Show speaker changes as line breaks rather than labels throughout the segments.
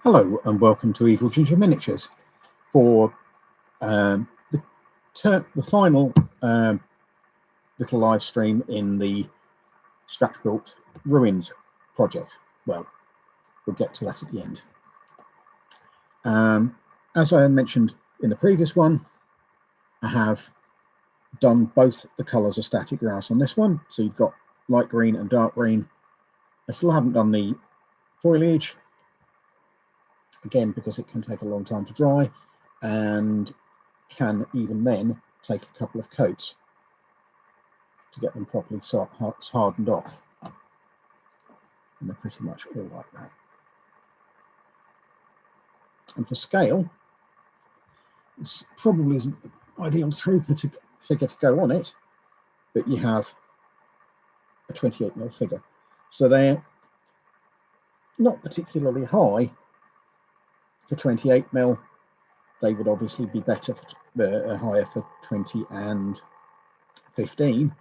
Hello and welcome to EvilGinger Miniatures for the final little live stream in the scratch built ruins project. Well, we'll get to that at the end. As I mentioned in the previous one, I have done both the colours of static grass on this one. So you've got light green and dark green. I still haven't done the foliage, again because it can take a long time to dry and can even then take a couple of coats to get them properly hardened off. And they're pretty much all like that. And for scale, this probably isn't the ideal figure to go on it, but you have a 28mm figure. So they're not particularly high for 28mm. They would obviously be better for higher for 20 and 15.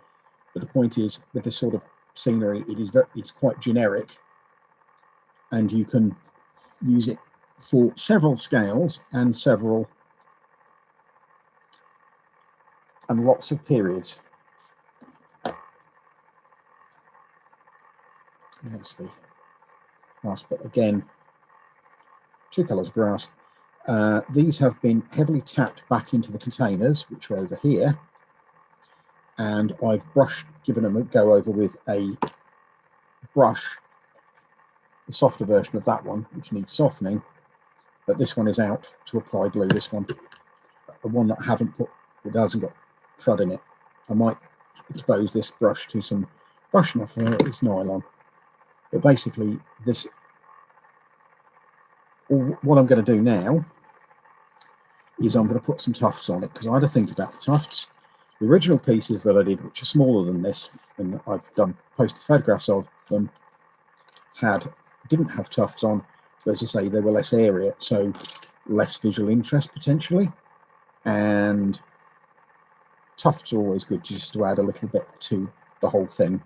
But the point is, with this sort of scenery, it's quite generic, and you can use it for several scales and lots of periods. That's the last bit again. Two colours of grass. These have been heavily tapped back into the containers, which are over here, and I've given them a go over with a brush, the softer version of that one, which needs softening, but this one is out to apply glue. This one, the one that I haven't put, it hasn't got crud in it. I might expose this brush to some brushing off of it. It's nylon, but basically this. What I'm going to do now is I'm going to put some tufts on it, because I had to think about the tufts. The original pieces that I did, which are smaller than this, and I've posted photographs of them, didn't have tufts on, but as I say, they were less area, so less visual interest potentially. And tufts are always good just to add a little bit to the whole thing.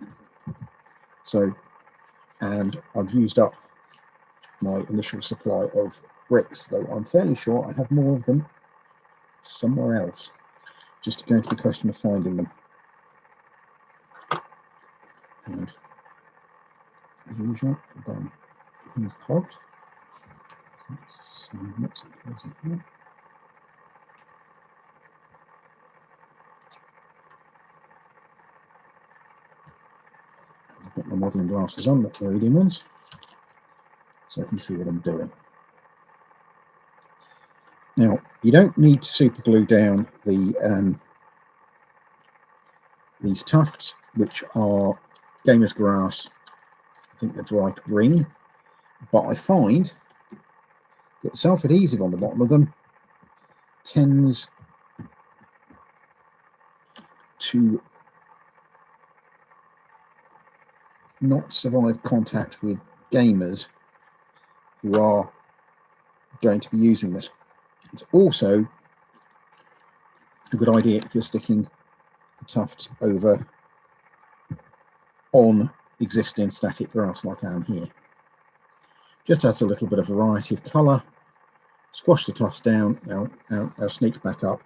So, and I've used up my initial supply of bricks, though I'm fairly sure I have more of them somewhere else. Just going to be a question of finding them. And as usual, the thing's clogged. I've got my modelling glasses on, not the reading ones, so I can see what I'm doing. Now, you don't need to super glue down these tufts, which are gamer's grass. I think they're dried green, but I find that the self-adhesive on the bottom of them tends to not survive contact with gamers who are going to be using this. It's also a good idea if you're sticking the tufts over on existing static grass like I am here. Just adds a little bit of variety of colour. Squash the tufts down. Now I'll sneak back up.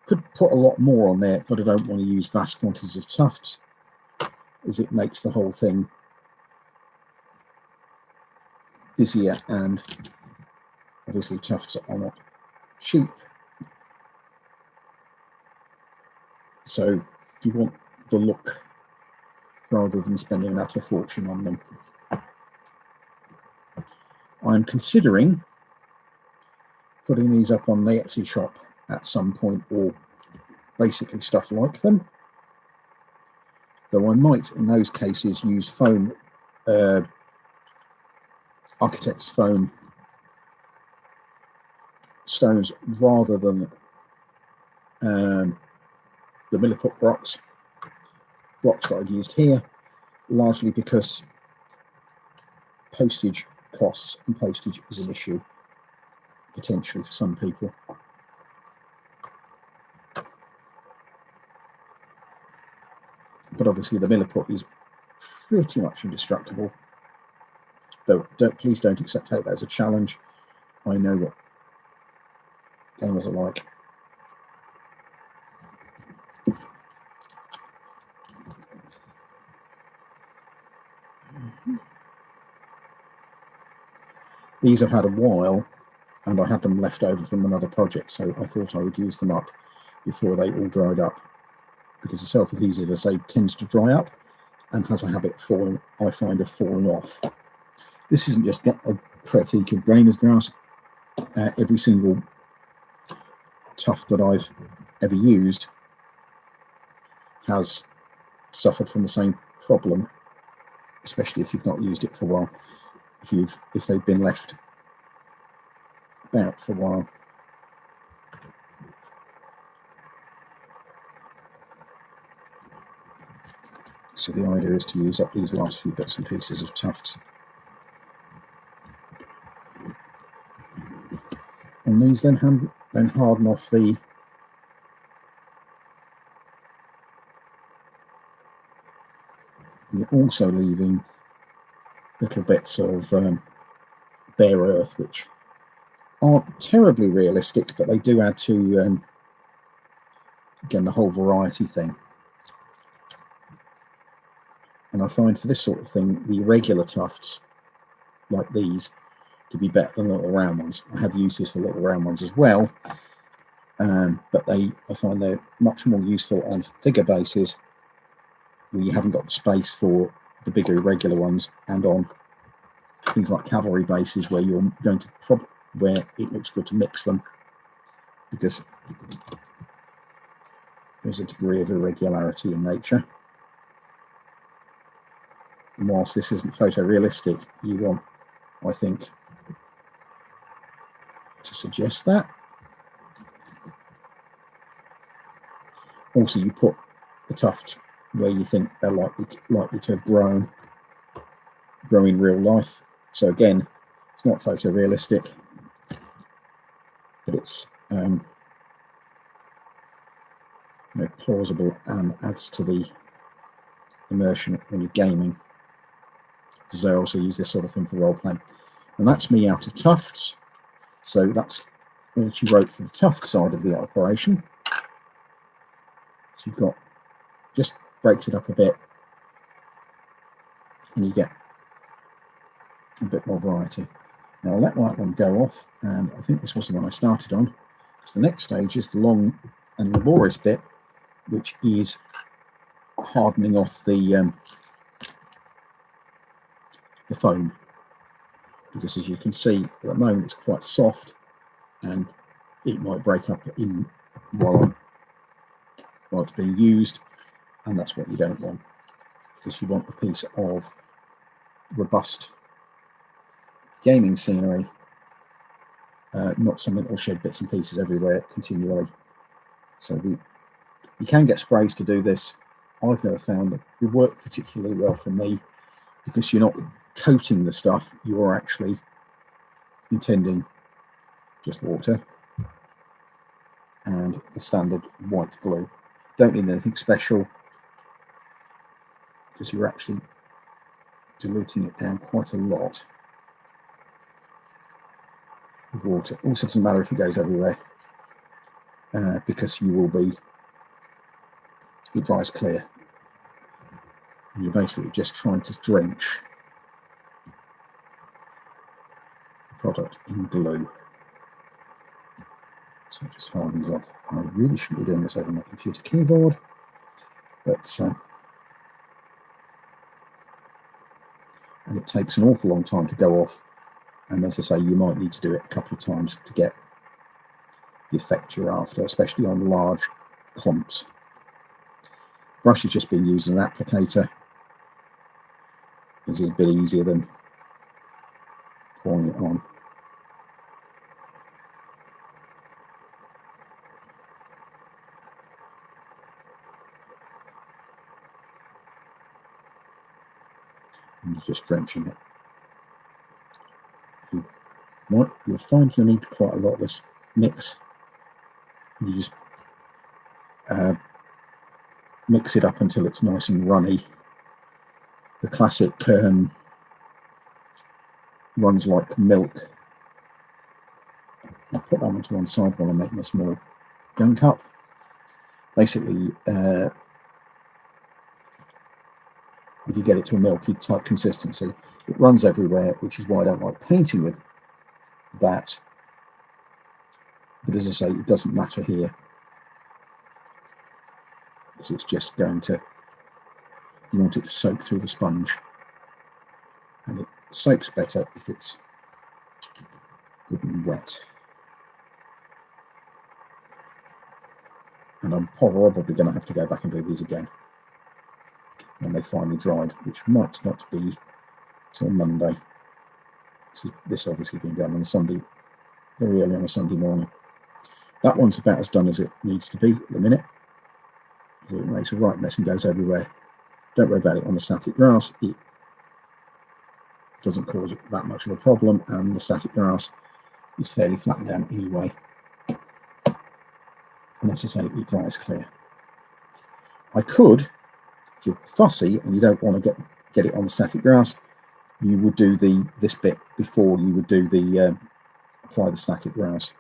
Could put a lot more on there, but I don't want to use vast quantities of tufts, as it makes the whole thing busier, and obviously tufts are not cheap, so you want the look rather than spending an utter fortune on them. I'm considering putting these up on the Etsy shop at some point, or basically stuff like them, though I might in those cases use foam, architect's foam stones rather than the milliput blocks that I've used here, largely because postage costs, and postage is an issue potentially for some people. But obviously the milliput is pretty much indestructible, though please don't take that as a challenge. I know what gamers are like. These I've had a while, and I had them left over from another project, so I thought I would use them up before they all dried up, because the self-adhesive, as I say, tends to dry up and has a habit of falling, I find, of falling off. This isn't just a critique of gamer's grass. Every single tuft that I've ever used has suffered from the same problem, especially if you've not used it for a while. If they've been left about for a while. So the idea is to use up these last few bits and pieces of tufts. And these then harden off the you're also leaving little bits of bare earth, which aren't terribly realistic, but they do add to, again, the whole variety thing. And I find for this sort of thing, the irregular tufts, like these, to be better than little round ones. I have uses for little round ones as well, but I find they're much more useful on figure bases where you haven't got the space for the bigger irregular ones, and on things like cavalry bases where you're going to where it looks good to mix them, because there's a degree of irregularity in nature. And whilst this isn't photorealistic, you want, I think, to suggest that. Also, you put the tufts where you think they're likely to have grown in real life. So again, it's not photorealistic, but it's plausible and adds to the immersion when you're gaming. So I also use this sort of thing for role playing. And that's me out of tufts. So that's all she wrote for the tuft side of the operation. So you've got, just breaks it up a bit, and you get a bit more variety. Now I'll let that one go off, and I think this was the one I started on, because the next stage is the long and laborious bit, which is hardening off the foam, because as you can see at the moment it's quite soft and it might break up in while it's being used, and that's what you don't want, because you want a piece of robust gaming scenery, not something that will shed bits and pieces everywhere continually. So you can get sprays to do this. I've never found that it worked particularly well for me, because you're not coating the stuff, you're actually intending just water and a standard white glue. Don't need anything special, because you're actually diluting it down quite a lot with water. Also, doesn't matter if it goes everywhere, because you will be, it dries clear. And you're basically just trying to drench the product in glue. So it just hardens off. I really shouldn't be doing this over my computer keyboard, but and it takes an awful long time to go off. And as I say, you might need to do it a couple of times to get the effect you're after, especially on large clumps. Brush has just been used as an applicator. This is a bit easier than pouring it on. And you're just drenching it. You'll find you'll need quite a lot of this mix. You just mix it up until it's nice and runny. The classic runs like milk put that one to one side while I'm making a small gun cup. Basically, if you get it to a milky type consistency, it runs everywhere, which is why I don't like painting with that. But as I say, it doesn't matter here, because it's just going to, you want it to soak through the sponge, and it soaks better if it's good and wet. And I'm probably going to have to go back and do these again when they finally dried, which might not be till Monday. So this obviously been done on a Sunday, very early on a Sunday morning. That one's about as done as it needs to be at the minute. It makes a right mess and goes everywhere. Don't worry about it on the static grass. It doesn't cause that much of a problem, and the static grass is fairly flattened down anyway. And as I say, it dries clear. I could, if you're fussy and you don't want to get it on the static grass, you would do this bit before you would do the apply the static grass.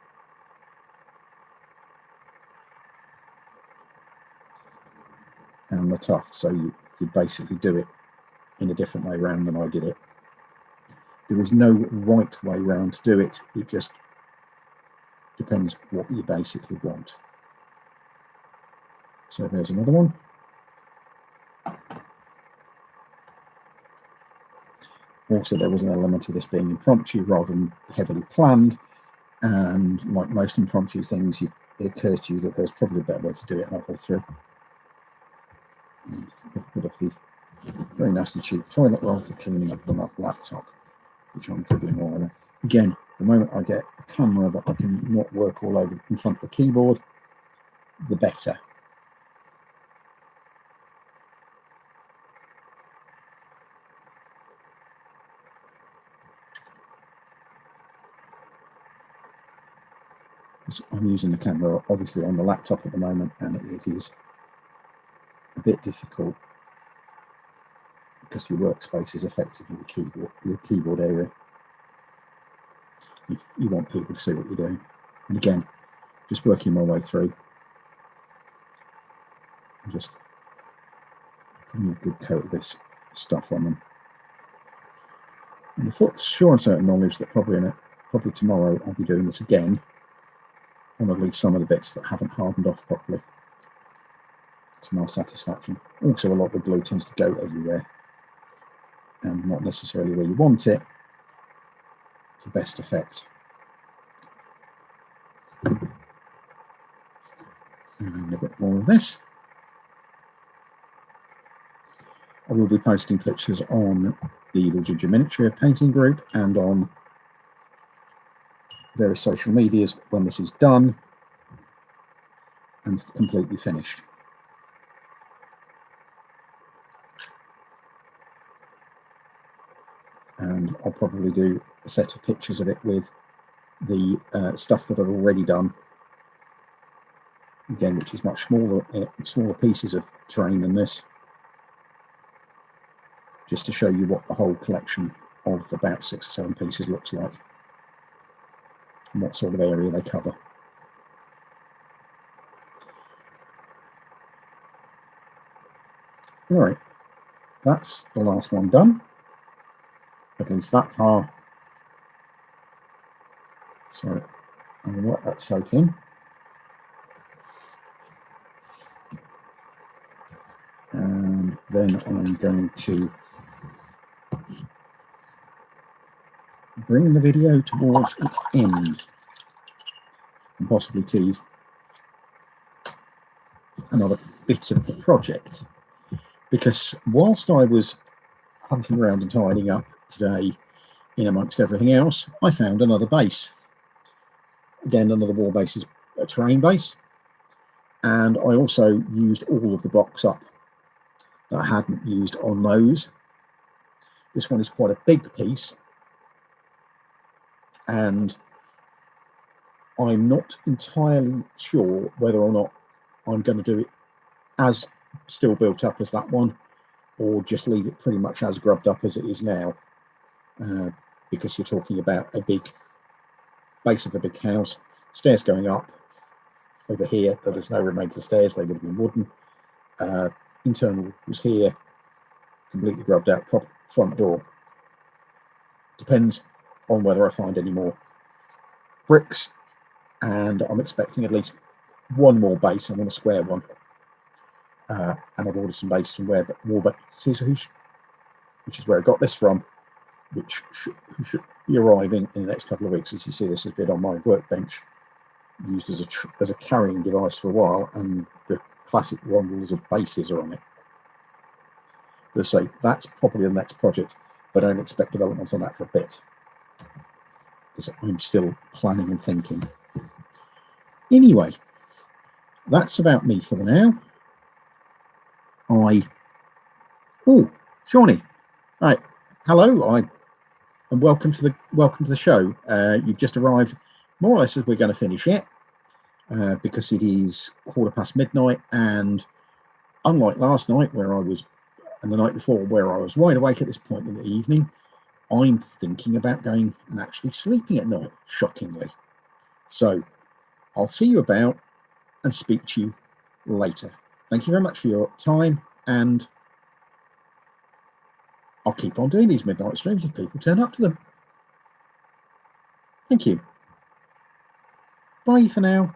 And the tuft, so you basically do it in a different way round than I did it. There is no right way round to do it. It just depends what you basically want. So there's another one. Also, there was an element of this being impromptu rather than heavily planned, and like most impromptu things, it occurs to you that there's probably a better way to do it halfway through. And a bit of the very nasty cheap toilet roll for cleaning up the laptop, which I'm dribbling all over. Again, the moment I get a camera that I can not work all over in front of the keyboard, the better. I'm using the camera obviously on the laptop at the moment, and it is a bit difficult because your workspace is effectively the keyboard area. You want people to see what you're doing. And again, just working my way through. I'm just putting a good coat of this stuff on them. And the foot's sure and certain knowledge that probably tomorrow I'll be doing this again on at least some of the bits that haven't hardened off properly to my satisfaction. Also, a lot of the glue tends to go everywhere and not necessarily where you want it for best effect. And a bit more of this. I will be posting pictures on the EvilGinger miniature painting group and on various social medias when this is done and completely finished. And I'll probably do a set of pictures of it with the stuff that I've already done, again, which is much smaller pieces of terrain than this, just to show you what the whole collection of about 6 or 7 pieces looks like and what sort of area they cover. All right, that's the last one done, at least that far. So I'm going to let that soak in. And then I'm going to bring the video towards its end and possibly tease another bit of the project. Because whilst I was hunting around and tidying up today in amongst everything else, I found another base. Again, another war base is a terrain base. And I also used all of the blocks up that I hadn't used on those. This one is quite a big piece, and I'm not entirely sure whether or not I'm going to do it as still built up as that one, or just leave it pretty much as grubbed up as it is now, because you're talking about a big base of a big house Stairs going up. Over here, there was no remains of stairs, they would have been wooden. Internal was here, completely grubbed out. Front door. Depends on whether I find any more bricks, and I'm expecting at least one more base. I want a square one. And I've ordered some bases from where, but more bases, which is where I got this from, which should be arriving in the next couple of weeks. As you see, this has been on my workbench, used as a carrying device for a while, and the classic rules of bases are on it. But say that's probably the next project, but I don't expect developments on that for a bit, because I'm still planning and thinking. Anyway, that's about me for the now. Shawnee, right? Hello, and welcome to the show. You've just arrived, more or less, as we're going to finish it, because it is midnight, and unlike last night and the night before, where I was wide awake at this point in the evening, I'm thinking about going and actually sleeping at night, shockingly. So I'll see you about and speak to you later. Thank you very much for your time, and I'll keep on doing these midnight streams if people turn up to them. Thank you. Bye for now.